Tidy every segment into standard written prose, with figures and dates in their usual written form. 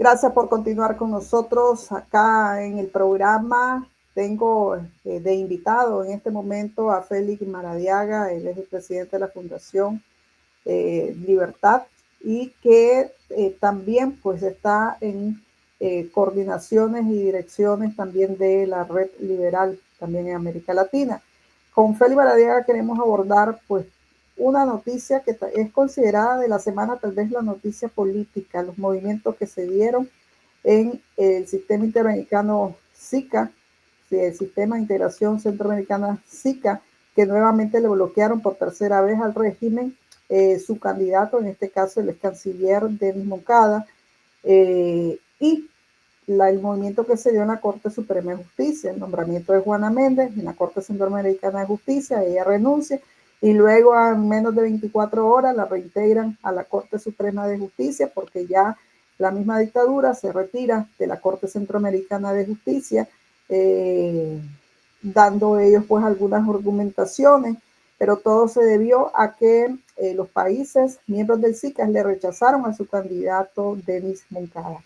Gracias por continuar con nosotros acá en el programa. Tengo de invitado en este momento a Félix Maradiaga, él es el presidente de la Fundación Libertad y que también pues está en coordinaciones y direcciones también de la Red Liberal también en América Latina. Con Félix Maradiaga queremos abordar pues una noticia que es considerada de la semana, tal vez la noticia política, los movimientos que se dieron en el sistema interamericano SICA, el sistema de integración centroamericana SICA, que nuevamente le bloquearon por tercera vez al régimen su candidato, en este caso el ex canciller Denis Moncada, y el movimiento que se dio en la Corte Suprema de Justicia, el nombramiento de Juana Méndez en la Corte Centroamericana de Justicia, ella renuncia y luego a menos de 24 horas la reintegran a la Corte Suprema de Justicia porque ya la misma dictadura se retira de la Corte Centroamericana de Justicia, dando ellos pues algunas argumentaciones, pero todo se debió a que los países miembros del SICA le rechazaron a su candidato Denis Moncada.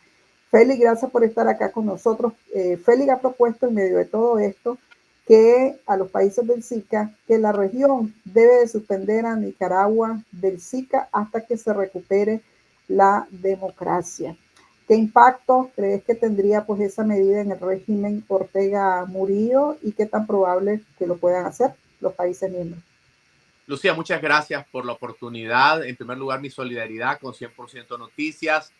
Félix, gracias por estar acá con nosotros. Félix ha propuesto en medio de todo esto que a los países del SICA, que la región debe de suspender a Nicaragua del SICA hasta que se recupere la democracia. ¿Qué impacto crees que tendría pues esa medida en el régimen Ortega Murillo y qué tan probable que lo puedan hacer los países miembros? Lucía, muchas gracias por la oportunidad. En primer lugar, mi solidaridad con 100% Noticias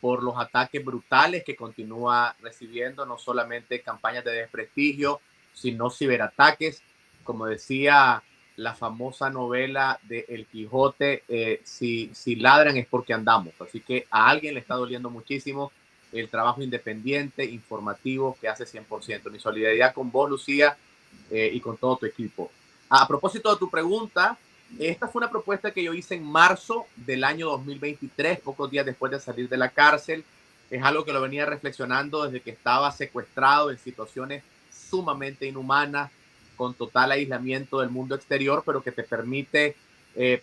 por los ataques brutales que continúa recibiendo, no solamente campañas de desprestigio, sino ciberataques. Como decía la famosa novela de El Quijote, si ladran es porque andamos. Así que a alguien le está doliendo muchísimo el trabajo independiente, informativo que hace 100%. Mi solidaridad con vos, Lucía, y con todo tu equipo. A propósito de tu pregunta, esta fue una propuesta que yo hice en marzo del año 2023, pocos días después de salir de la cárcel. Es algo que lo venía reflexionando desde que estaba secuestrado en situaciones sumamente inhumanas, con total aislamiento del mundo exterior, pero que te permite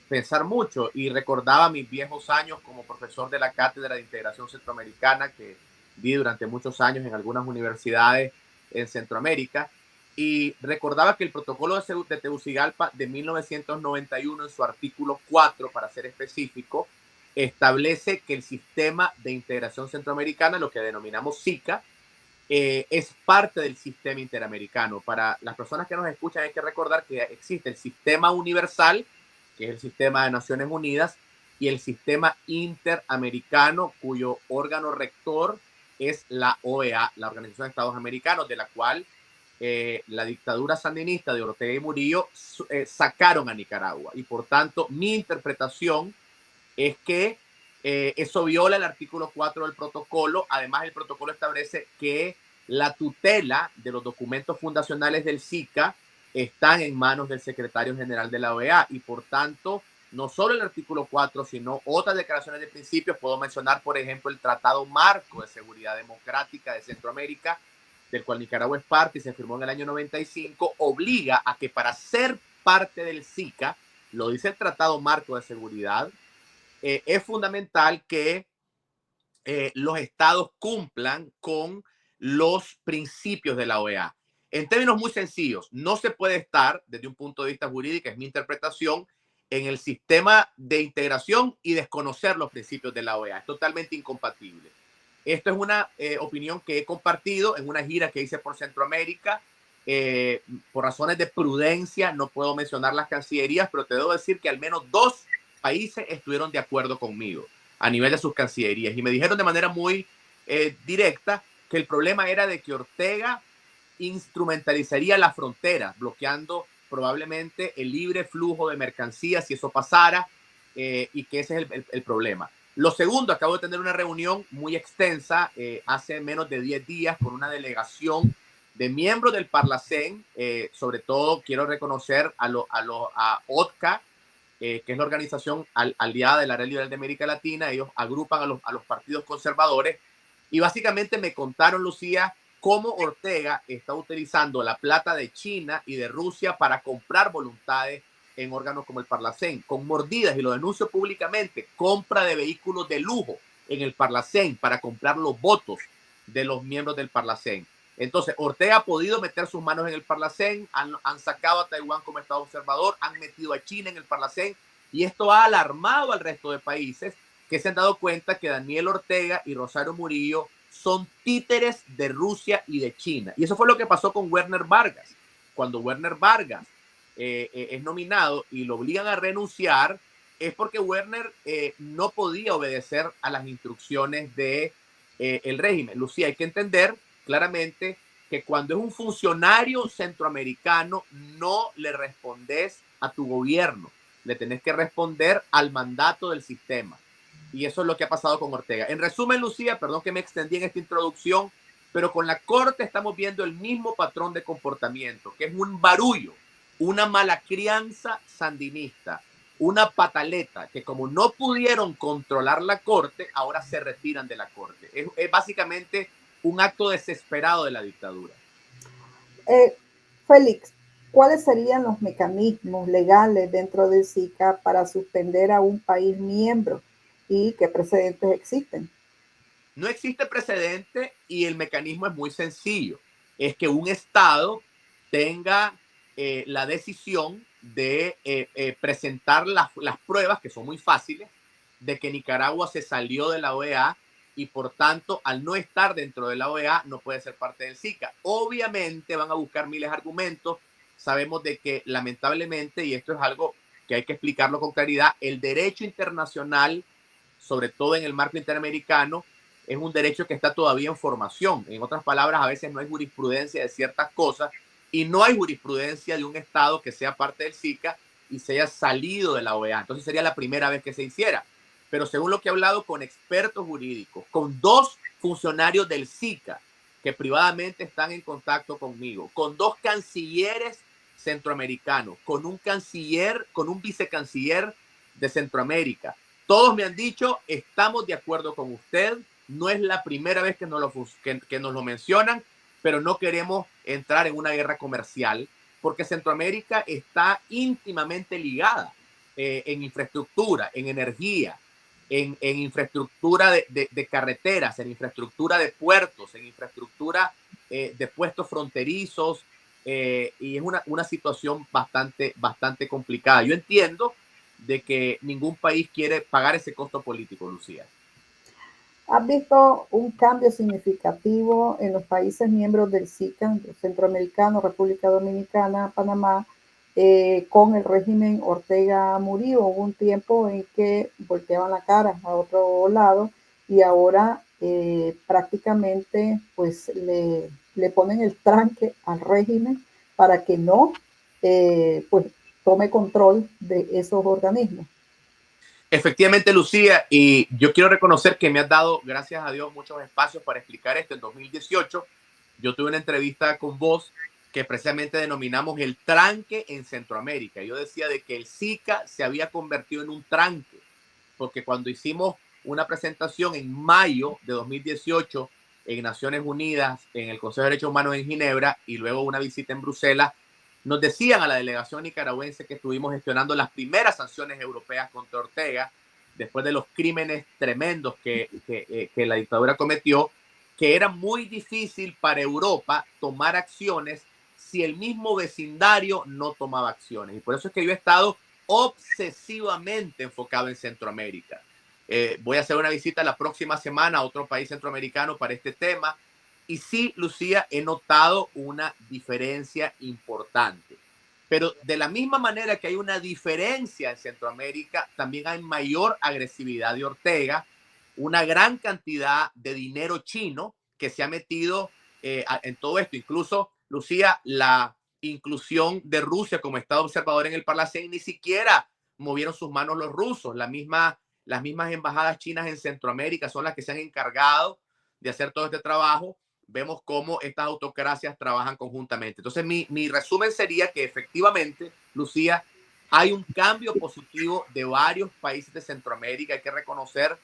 pensar mucho. Y recordaba mis viejos años como profesor de la Cátedra de Integración Centroamericana que di durante muchos años en algunas universidades en Centroamérica. Y recordaba que el protocolo de Tegucigalpa de 1991, en su artículo 4, para ser específico, establece que el sistema de integración centroamericana, lo que denominamos SICA, es parte del sistema interamericano. Para las personas que nos escuchan hay que recordar que existe el sistema universal, que es el sistema de Naciones Unidas, y el sistema interamericano, cuyo órgano rector es la OEA, la Organización de Estados Americanos, de la cual la dictadura sandinista de Ortega y Murillo sacaron a Nicaragua. Y por tanto, mi interpretación es que eso viola el artículo 4 del protocolo. Además, el protocolo establece que la tutela de los documentos fundacionales del SICA están en manos del secretario general de la OEA y por tanto, no solo el artículo 4, sino otras declaraciones de principios. Puedo mencionar, por ejemplo, el Tratado Marco de Seguridad Democrática de Centroamérica, del cual Nicaragua es parte y se firmó en el año 95, obliga a que para ser parte del SICA, lo dice el Tratado Marco de Seguridad, es fundamental que los estados cumplan con los principios de la OEA. En términos muy sencillos, no se puede estar, desde un punto de vista jurídico, es mi interpretación, en el sistema de integración y desconocer los principios de la OEA. Es totalmente incompatible. Esto es una opinión que he compartido en una gira que hice por Centroamérica. Por razones de prudencia no puedo mencionar las cancillerías, pero te debo decir que al menos 2 países estuvieron de acuerdo conmigo a nivel de sus cancillerías y me dijeron de manera muy directa que el problema era de que Ortega instrumentalizaría la frontera, bloqueando probablemente el libre flujo de mercancías si eso pasara, y que ese es el problema. Lo segundo, acabo de tener una reunión muy extensa hace menos de 10 días con una delegación de miembros del Parlacén. Sobre todo quiero reconocer a OTCA, que es la organización aliada de la Red Liberal de América Latina. Ellos agrupan a los partidos conservadores y básicamente me contaron, Lucía, cómo Ortega está utilizando la plata de China y de Rusia para comprar voluntades en órganos como el Parlacén, con mordidas, y lo denuncio públicamente, compra de vehículos de lujo. en el Parlacén para comprar los votos de los miembros del Parlacén. Entonces, Ortega ha podido meter sus manos en el Parlacén, han sacado a Taiwán como Estado observador, han metido a China en el Parlacén, y esto ha alarmado al resto de países que se han dado cuenta que Daniel Ortega y Rosario Murillo son títeres de Rusia y de China. Y eso fue lo que pasó con Werner Vargas. Cuando Werner Vargas es nominado y lo obligan a renunciar, es porque Werner no podía obedecer a las instrucciones de el régimen. Lucía, hay que entender claramente que cuando es un funcionario centroamericano no le respondes a tu gobierno, le tenés que responder al mandato del sistema. Y eso es lo que ha pasado con Ortega. En resumen, Lucía, perdón que me extendí en esta introducción, pero con la Corte estamos viendo el mismo patrón de comportamiento, que es un barullo, una mala crianza sandinista, una pataleta, que como no pudieron controlar la Corte, ahora se retiran de la Corte. Es básicamente un acto desesperado de la dictadura. Félix, ¿cuáles serían los mecanismos legales dentro del SICA para suspender a un país miembro y qué precedentes existen? No existe precedente y el mecanismo es muy sencillo. Es que un Estado tenga la decisión de presentar las pruebas, que son muy fáciles, de que Nicaragua se salió de la OEA y por tanto, al no estar dentro de la OEA, no puede ser parte del SICA. Obviamente van a buscar miles de argumentos. Sabemos de que lamentablemente, y esto es algo que hay que explicarlo con claridad, el derecho internacional, sobre todo en el marco interamericano, es un derecho que está todavía en formación. En otras palabras, a veces no hay jurisprudencia de ciertas cosas y no hay jurisprudencia de un Estado que sea parte del SICA y se haya salido de la OEA. Entonces sería la primera vez que se hiciera. Pero según lo que he hablado con expertos jurídicos, con dos funcionarios del SICA que privadamente están en contacto conmigo, con dos cancilleres centroamericanos, con un canciller, con un vicecanciller de Centroamérica, todos me han dicho, estamos de acuerdo con usted, no es la primera vez que nos lo mencionan, pero no queremos entrar en una guerra comercial porque Centroamérica está íntimamente ligada en infraestructura, en energía, en infraestructura de carreteras, en infraestructura de puertos, en infraestructura de puestos fronterizos, y es una situación bastante complicada. Yo entiendo de que ningún país quiere pagar ese costo político, Lucía. ¿Has visto un cambio significativo en los países miembros del SICA, Centroamericano, República Dominicana, Panamá, con el régimen Ortega Murillo? Hubo un tiempo en que volteaban la cara a otro lado y ahora prácticamente pues le ponen el tranque al régimen para que no pues tome control de esos organismos. Efectivamente, Lucía, y yo quiero reconocer que me has dado, gracias a Dios, muchos espacios para explicar esto. En 2018, yo tuve una entrevista con vos que precisamente denominamos el tranque en Centroamérica. Yo decía de que el SICA se había convertido en un tranque, porque cuando hicimos una presentación en mayo de 2018 en Naciones Unidas, en el Consejo de Derechos Humanos en Ginebra, y luego una visita en Bruselas, nos decían a la delegación nicaragüense que estuvimos gestionando las primeras sanciones europeas contra Ortega, después de los crímenes tremendos que la dictadura cometió, que era muy difícil para Europa tomar acciones si el mismo vecindario no tomaba acciones. Y por eso es que yo he estado obsesivamente enfocado en Centroamérica. Voy a hacer una visita la próxima semana a otro país centroamericano para este tema. Y sí, Lucía, he notado una diferencia importante. Pero de la misma manera que hay una diferencia en Centroamérica, también hay mayor agresividad de Ortega, una gran cantidad de dinero chino que se ha metido en todo esto. Incluso, Lucía, la inclusión de Rusia como Estado observador en el Parlacén, ni siquiera movieron sus manos los rusos. Las mismas embajadas chinas en Centroamérica son las que se han encargado de hacer todo este trabajo. Vemos cómo estas autocracias trabajan conjuntamente. Entonces, mi resumen sería que efectivamente, Lucía, hay un cambio positivo de varios países de Centroamérica. Hay que reconocer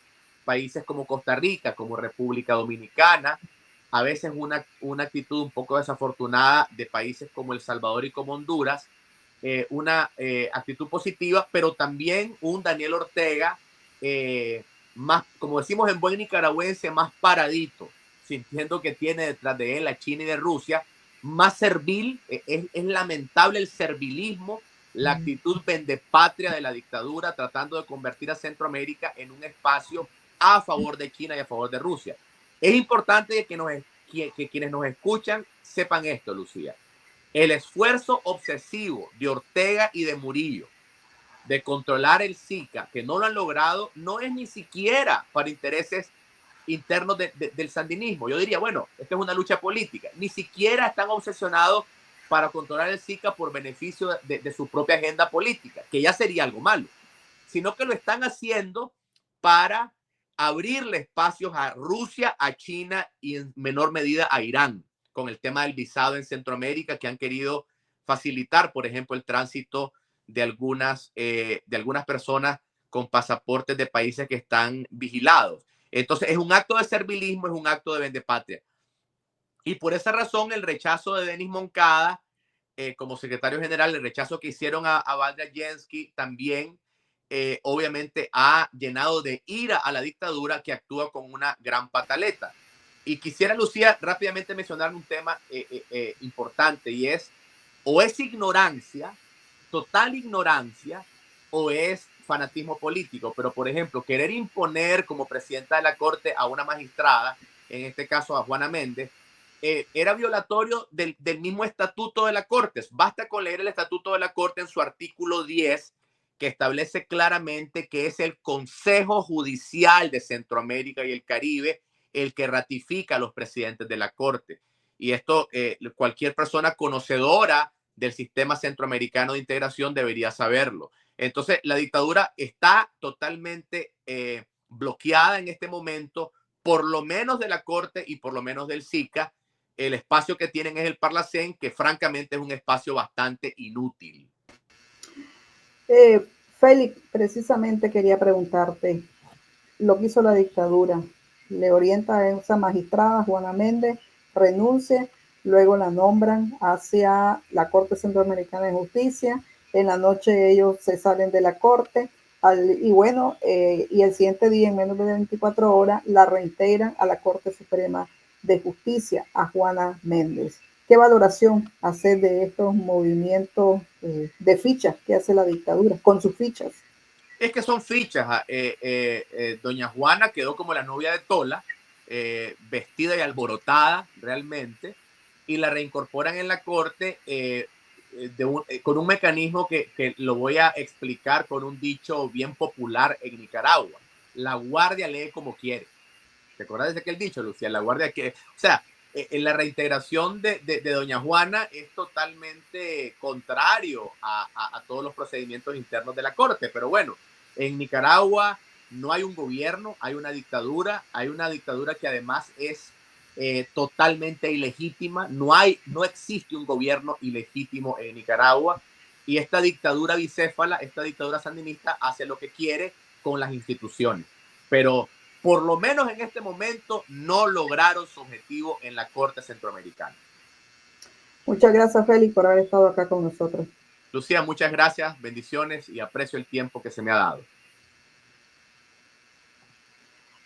países como Costa Rica, como República Dominicana, a veces una actitud un poco desafortunada de países como El Salvador y como Honduras, una actitud positiva, pero también un Daniel Ortega más, como decimos en buen nicaragüense, más paradito, sintiendo que tiene detrás de él a China y de Rusia, más servil, es lamentable el servilismo, la actitud vendepatria de la dictadura tratando de convertir a Centroamérica en un espacio a favor de China y a favor de Rusia. Es importante que quienes nos escuchan sepan esto, Lucía. El esfuerzo obsesivo de Ortega y de Murillo de controlar el Zika, que no lo han logrado, no es ni siquiera para intereses internos del sandinismo. Yo diría, bueno, esta es una lucha política. Ni siquiera están obsesionados para controlar el Zika por beneficio de su propia agenda política, que ya sería algo malo, sino que lo están haciendo para abrirle espacios a Rusia, a China y en menor medida a Irán, con el tema del visado en Centroamérica, que han querido facilitar, por ejemplo, el tránsito de algunas personas con pasaportes de países que están vigilados. Entonces, es un acto de servilismo, es un acto de vendepatria. Y por esa razón, el rechazo de Denis Moncada como secretario general, el rechazo que hicieron a Valdria Jensky también, obviamente, ha llenado de ira a la dictadura que actúa con una gran pataleta. Y quisiera, Lucía, rápidamente mencionar un tema importante, y es, o es ignorancia, total ignorancia, o es fanatismo político. Pero, por ejemplo, querer imponer como presidenta de la Corte a una magistrada, en este caso a Juana Méndez, era violatorio del mismo estatuto de la Corte. Basta con leer el estatuto de la Corte en su artículo 10, que establece claramente que es el Consejo Judicial de Centroamérica y el Caribe el que ratifica a los presidentes de la Corte. Y esto cualquier persona conocedora del sistema centroamericano de integración debería saberlo. Entonces, la dictadura está totalmente bloqueada en este momento, por lo menos de la Corte y por lo menos del SICA. El espacio que tienen es el Parlacén, que francamente es un espacio bastante inútil. Félix, precisamente quería preguntarte lo que hizo la dictadura. Le orienta a esa magistrada, Juana Méndez, renuncia, luego la nombran hacia la Corte Centroamericana de Justicia. En la noche ellos se salen de la Corte y bueno, y el siguiente día, en menos de 24 horas, la reintegran a la Corte Suprema de Justicia, a Juana Méndez. ¿Qué valoración hace de estos movimientos de fichas que hace la dictadura con sus fichas? Es que son fichas. Doña Juana quedó como la novia de Tola, vestida y alborotada realmente, y la reincorporan en la corte con un mecanismo que lo voy a explicar con un dicho bien popular en Nicaragua. La guardia lee como quiere. ¿Te acuerdas de aquel dicho, Lucía? La guardia quiere. O sea, en la reintegración de Doña Juana es totalmente contrario a todos los procedimientos internos de la Corte. Pero bueno, en Nicaragua no hay un gobierno, hay una dictadura que además es totalmente ilegítima. No existe un gobierno ilegítimo en Nicaragua. Y esta dictadura bicéfala, esta dictadura sandinista, hace lo que quiere con las instituciones. Pero por lo menos en este momento no lograron su objetivo en la Corte Centroamericana. Muchas gracias, Félix, por haber estado acá con nosotros. Lucía, muchas gracias, bendiciones y aprecio el tiempo que se me ha dado.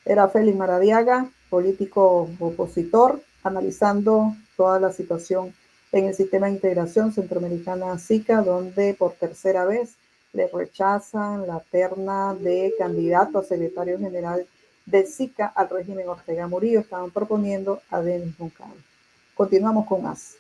Era Félix Maradiaga, político opositor, analizando toda la situación en el sistema de integración centroamericana SICA, donde por tercera vez le rechazan la terna de candidato a secretario general del SICA al régimen Ortega Murillo. Estaban proponiendo a Denis Moncada. Continuamos con más.